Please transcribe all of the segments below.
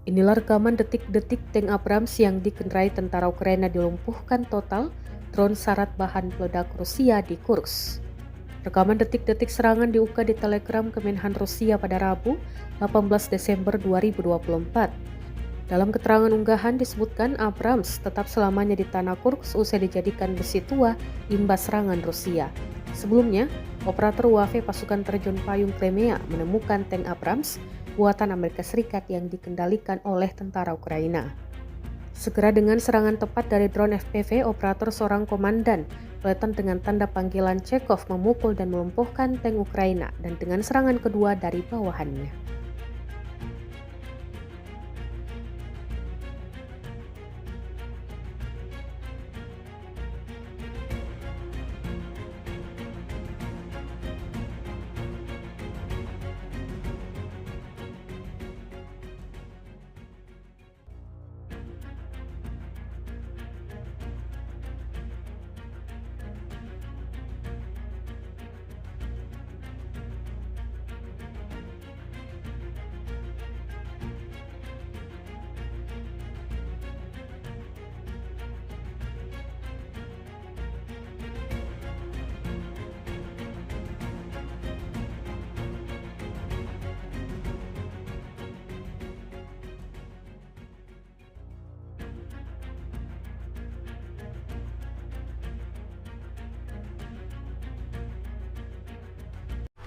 Inilah rekaman detik-detik tank Abrams yang dikendarai tentara Ukraina dilumpuhkan total drone syarat bahan peledak Rusia di Kursk. Rekaman detik-detik serangan diunggah di Telegram Kemenhan Rusia pada Rabu, 18 Desember 2024. Dalam keterangan unggahan disebutkan Abrams tetap selamanya di tanah Kursk usai dijadikan besi tua imbas serangan Rusia. Sebelumnya, operator UAV pasukan terjun payung Crimea menemukan tank Abrams buatan Amerika Serikat yang dikendalikan oleh tentara Ukraina. Segera dengan serangan tepat dari drone FPV, operator seorang komandan peleton dengan tanda panggilan Chekhov memukul dan melumpuhkan tank Ukraina dan dengan serangan kedua dari bawahannya.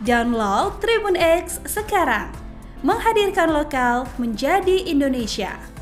Download Tribun X sekarang, menghadirkan lokal menjadi Indonesia.